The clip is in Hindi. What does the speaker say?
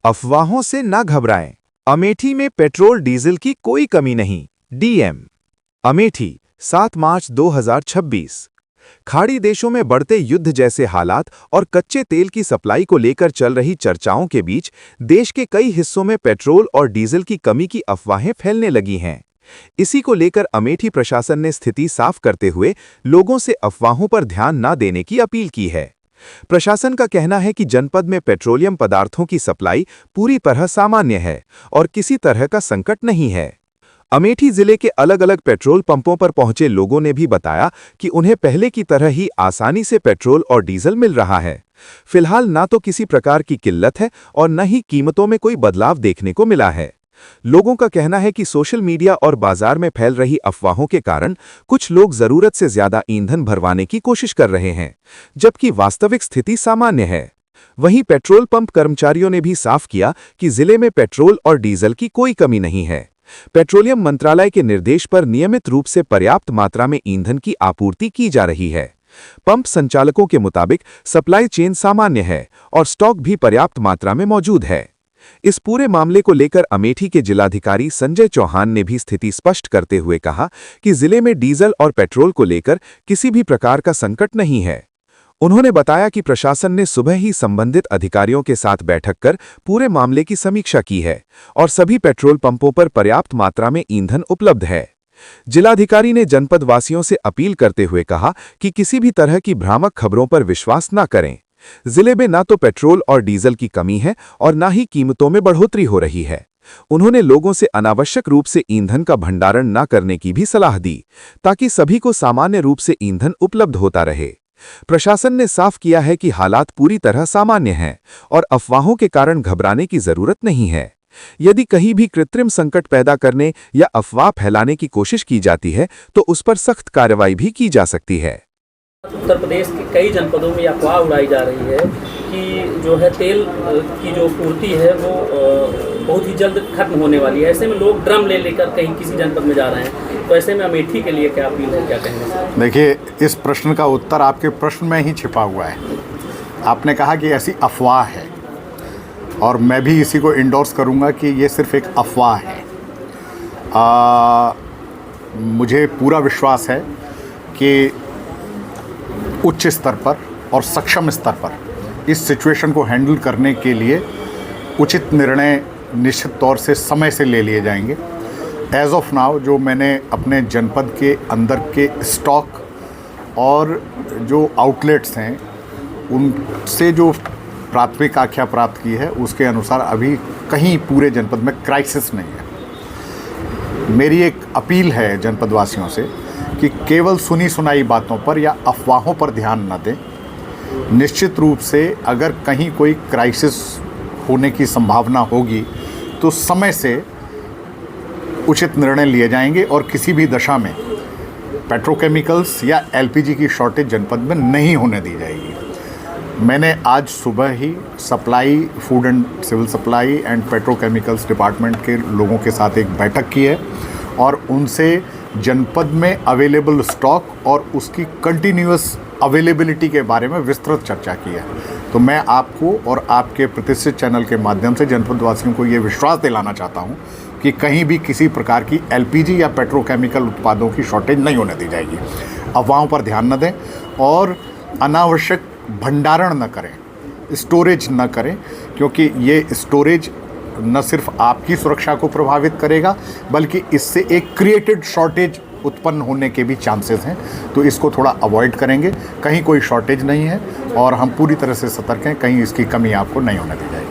अफवाहों से ना घबराएं। अमेठी में पेट्रोल डीजल की कोई कमी नहीं। डीएम अमेठी 7 मार्च 2026। खाड़ी देशों में बढ़ते युद्ध जैसे हालात और कच्चे तेल की सप्लाई को लेकर चल रही चर्चाओं के बीच देश के कई हिस्सों में पेट्रोल और डीजल की कमी की अफवाहें फैलने लगी हैं। इसी को लेकर अमेठी प्रशासन ने स्थिति साफ करते हुए लोगों से अफवाहों पर ध्यान न देने की अपील की है। प्रशासन का कहना है कि जनपद में पेट्रोलियम पदार्थों की सप्लाई पूरी तरह सामान्य है और किसी तरह का संकट नहीं है। अमेठी जिले के अलग अलग पेट्रोल पंपों पर पहुंचे लोगों ने भी बताया कि उन्हें पहले की तरह ही आसानी से पेट्रोल और डीजल मिल रहा है। फिलहाल ना तो किसी प्रकार की किल्लत है और न ही कीमतों में कोई बदलाव देखने को मिला है। लोगों का कहना है कि सोशल मीडिया और बाजार में फैल रही अफवाहों के कारण कुछ लोग जरूरत से ज्यादा ईंधन भरवाने की कोशिश कर रहे हैं, जबकि वास्तविक स्थिति सामान्य है। वहीं पेट्रोल पंप कर्मचारियों ने भी साफ किया कि जिले में पेट्रोल और डीजल की कोई कमी नहीं है। पेट्रोलियम मंत्रालय के निर्देश पर नियमित रूप से पर्याप्त मात्रा में ईंधन की आपूर्ति की जा रही है। पंप संचालकों के मुताबिक सप्लाई चेन सामान्य है और स्टॉक भी पर्याप्त मात्रा में मौजूद है। इस पूरे मामले को लेकर अमेठी के जिलाधिकारी संजय चौहान ने भी स्थिति स्पष्ट करते हुए कहा कि जिले में डीजल और पेट्रोल को लेकर किसी भी प्रकार का संकट नहीं है। उन्होंने बताया कि प्रशासन ने सुबह ही संबंधित अधिकारियों के साथ बैठक कर पूरे मामले की समीक्षा की है और सभी पेट्रोल पंपों पर पर्याप्त मात्रा में ईंधन उपलब्ध है। जिलाधिकारी ने जनपद वासियों से अपील करते हुए कहा कि किसी भी तरह की भ्रामक खबरों पर विश्वास न करें। जिले में न तो पेट्रोल और डीजल की कमी है और न ही कीमतों में बढ़ोतरी हो रही है। उन्होंने लोगों से अनावश्यक रूप से ईंधन का भंडारण न करने की भी सलाह दी, ताकि सभी को सामान्य रूप से ईंधन उपलब्ध होता रहे। प्रशासन ने साफ किया है कि हालात पूरी तरह सामान्य हैं और अफवाहों के कारण घबराने की जरूरत नहीं है। यदि कहीं भी कृत्रिम संकट पैदा करने या अफवाह फैलाने की कोशिश की जाती है तो उस पर सख्त कार्रवाई भी की जा सकती है। उत्तर प्रदेश के कई जनपदों में अफवाह उड़ाई जा रही है कि जो है तेल की जो पूर्ति है वो बहुत ही जल्द खत्म होने वाली है। ऐसे में लोग ड्रम ले लेकर कहीं किसी जनपद में जा रहे हैं, तो ऐसे में अमेठी के लिए क्या अपील है, क्या कहेंगे? देखिए, इस प्रश्न का उत्तर आपके प्रश्न में ही छिपा हुआ है। आपने कहा कि ऐसी अफवाह है और मैं भी इसी को इंडोर्स करूंगा कि ये सिर्फ एक अफवाह है। मुझे पूरा विश्वास है कि उच्च स्तर पर और सक्षम स्तर पर इस सिचुएशन को हैंडल करने के लिए उचित निर्णय निश्चित तौर से समय से ले लिए जाएंगे। एज ऑफ नाउ जो मैंने अपने जनपद के अंदर के स्टॉक और जो आउटलेट्स हैं उनसे जो प्राथमिक आख्या प्राप्त की है उसके अनुसार अभी कहीं पूरे जनपद में क्राइसिस नहीं है। मेरी एक अपील है जनपद वासियों से कि केवल सुनी सुनाई बातों पर या अफवाहों पर ध्यान न दें। निश्चित रूप से अगर कहीं कोई क्राइसिस होने की संभावना होगी तो समय से उचित निर्णय लिए जाएंगे और किसी भी दशा में पेट्रोकेमिकल्स या एलपीजी की शॉर्टेज जनपद में नहीं होने दी जाएगी। मैंने आज सुबह ही supply, food and civil supply and petrochemicals department के लोगों के साथ एक बैठक की है और उनसे जनपद में अवेलेबल स्टॉक और उसकी कंटिन्यूअस अवेलेबिलिटी के बारे में विस्तृत चर्चा की है। तो मैं आपको और आपके प्रतिष्ठित चैनल के माध्यम से जनपद वासियों को ये विश्वास दिलाना चाहता हूँ कि कहीं भी किसी प्रकार की एलपीजी या पेट्रोकेमिकल उत्पादों की शॉर्टेज नहीं होने दी जाएगी। अफवाहों पर ध्यान न दें और अनावश्यक भंडारण न करें, स्टोरेज न करें, क्योंकि ये स्टोरेज न सिर्फ आपकी सुरक्षा को प्रभावित करेगा बल्कि इससे एक क्रिएटेड शॉर्टेज उत्पन्न होने के भी चांसेस हैं। तो इसको थोड़ा अवॉइड करेंगे। कहीं कोई शॉर्टेज नहीं है और हम पूरी तरह से सतर्क हैं, कहीं इसकी कमी आपको नहीं होने दी जाएगी।